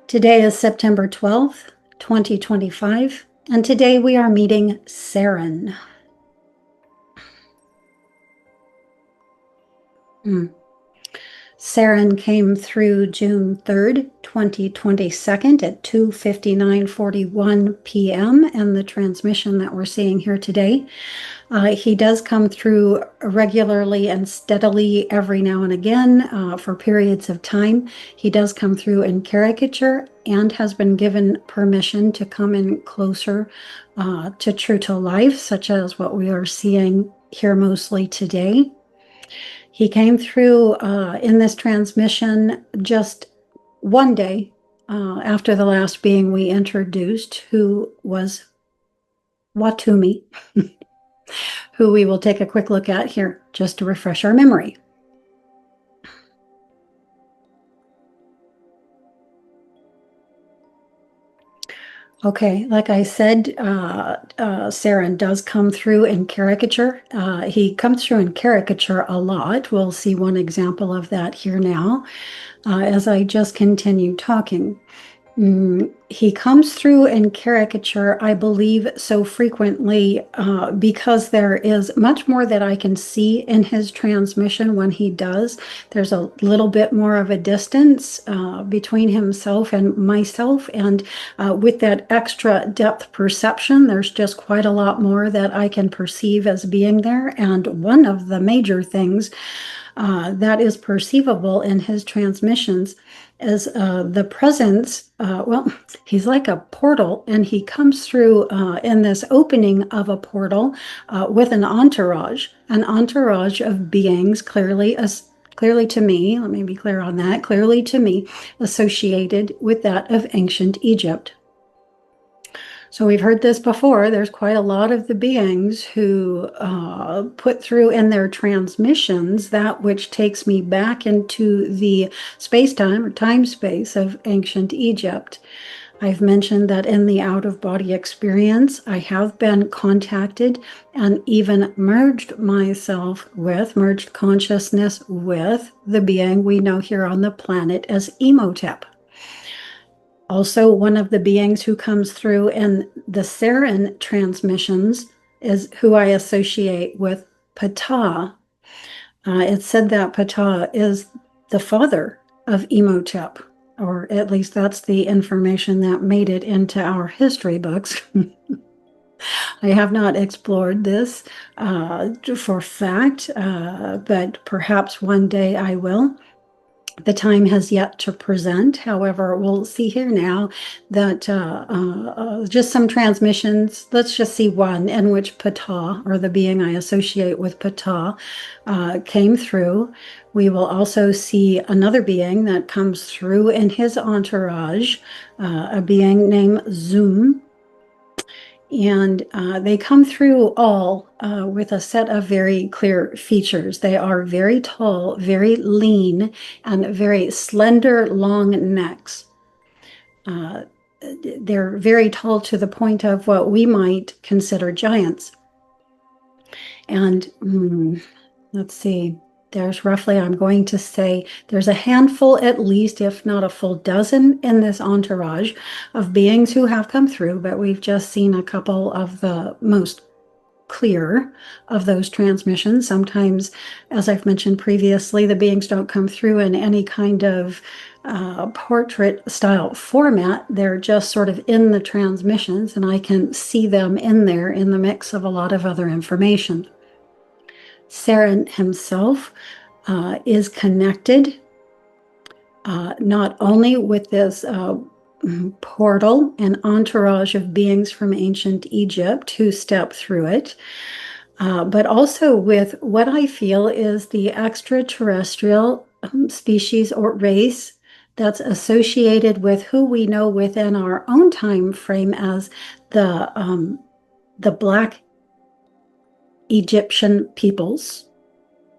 Today is September 12th, 2025, and today we are meeting Sarin. Sarin came through June 3rd, 2022 at 2:59:41 p.m. and the transmission that we're seeing here today. He does come through regularly and steadily every now and again for periods of time. He does come through in caricature and has been given permission to come in closer to true to life, such as what we are seeing here mostly today. He came through in this transmission just one day after the last being we introduced, who was Huatumi, who we will take a quick look at here just to refresh our memory. Okay, like I said, Sarin does come through in caricature. He comes through in caricature a lot. We'll see one example of that here now as I just continue talking. He comes through in caricature, I believe, so frequently because there is much more that I can see in his transmission when he does. There's a little bit more of a distance between himself and myself, and with that extra depth perception, there's just quite a lot more that I can perceive as being there. And one of the major things that is perceivable in his transmissions is the presence. Well, he's like a portal, and he comes through in this opening of a portal with an entourage of beings, clearly to me, let me be clear on that, clearly to me, associated with that of ancient Egypt. So we've heard this before. There's quite a lot of the beings who put through in their transmissions that which takes me back into the space-time or time-space of ancient Egypt. I've mentioned that in the out-of-body experience, I have been contacted and even merged consciousness with the being we know here on the planet as Imhotep. Also, one of the beings who comes through in the Sarin transmissions is who I associate with Ptah. It's said that Ptah is the father of Imhotep, or at least that's the information that made it into our history books. I have not explored this for fact, but perhaps one day I will. The time has yet to present. However, we'll see here now that just some transmissions, let's just see one in which Ptah, or the being I associate with Ptah, came through. We will also see another being that comes through in his entourage, a being named Zoom. And they come through all with a set of very clear features. They are very tall, very lean, and very slender, long necks. They're very tall to the point of what we might consider giants. And let's see. There's roughly, I'm going to say, there's a handful at least, if not a full dozen in this entourage of beings who have come through, but we've just seen a couple of the most clear of those transmissions. Sometimes, as I've mentioned previously, the beings don't come through in any kind of portrait style format. They're just sort of in the transmissions, and I can see them in there in the mix of a lot of other information. Sarin himself is connected not only with this portal and entourage of beings from ancient Egypt who step through it, but also with what I feel is the extraterrestrial species or race that's associated with who we know within our own time frame as the Black Egyptian peoples,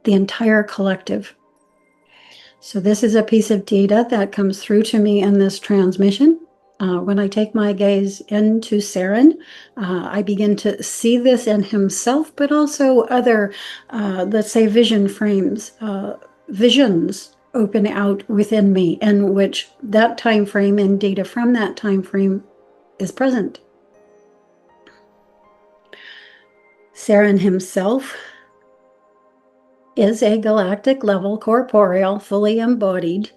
the entire collective. So this is a piece of data that comes through to me in this transmission. When I take my gaze into Sarin, I begin to see this in himself, but also other, let's say, vision frames, visions open out within me, in which that time frame and data from that time frame is present. Sarin himself is a galactic level corporeal, fully embodied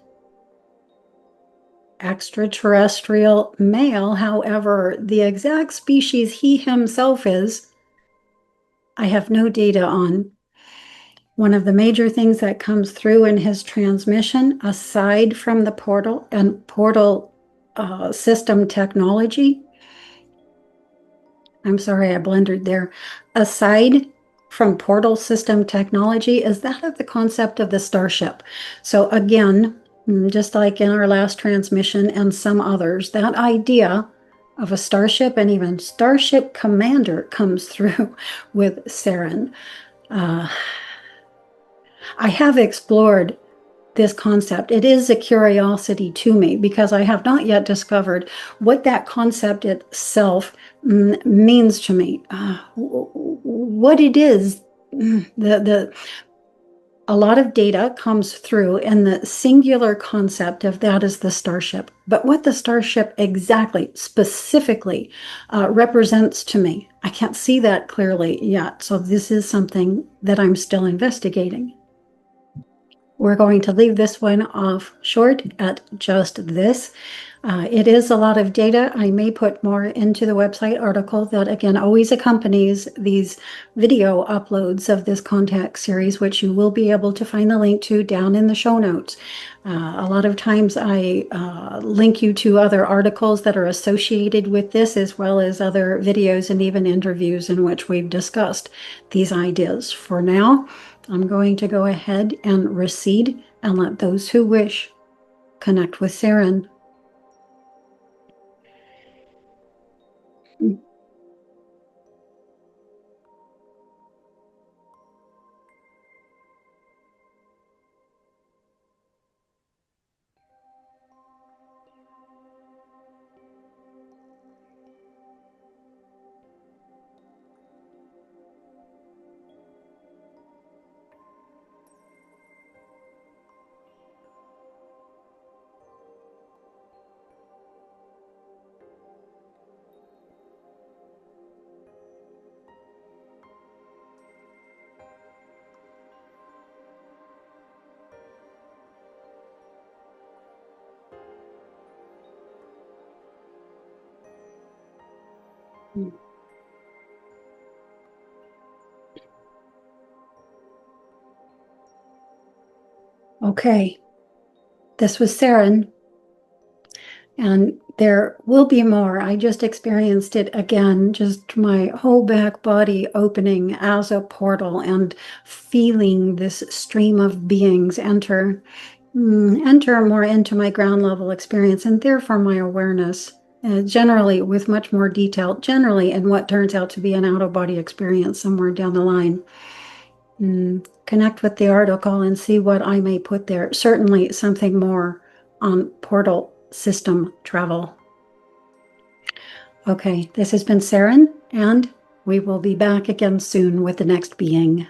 extraterrestrial male. However, the exact species he himself is, I have no data on. One of the major things that comes through in his transmission, aside from the portal and portal system technology, I'm sorry, I blundered there. Aside from portal system technology, is that of the concept of the Starship. So again, just like in our last transmission and some others, that idea of a starship and even Starship Commander comes through with Sarin. I have explored this concept. It is a curiosity to me because I have not yet discovered what that concept itself means to me. What it is, a lot of data comes through, and the singular concept of that is the starship. But what the starship exactly, specifically, represents to me, I can't see that clearly yet. So this is something that I'm still investigating. We're going to leave this one off short at just this. It is a lot of data. I may put more into the website article that, again, always accompanies these video uploads of this contact series, which you will be able to find the link to down in the show notes. A lot of times I link you to other articles that are associated with this, as well as other videos and even interviews in which we've discussed these ideas. For now, I'm going to go ahead and recede and let those who wish connect with Sarin. Okay, this was Sarin, and there will be more. I just experienced it again, just my whole back body opening as a portal and feeling this stream of beings enter more into my ground level experience, and therefore my awareness, generally with much more detail, generally in what turns out to be an out-of-body experience somewhere down the line. Connect with the article and see what I may put there. Certainly something more on portal system travel. Okay, this has been Sarin, and we will be back again soon with the next being.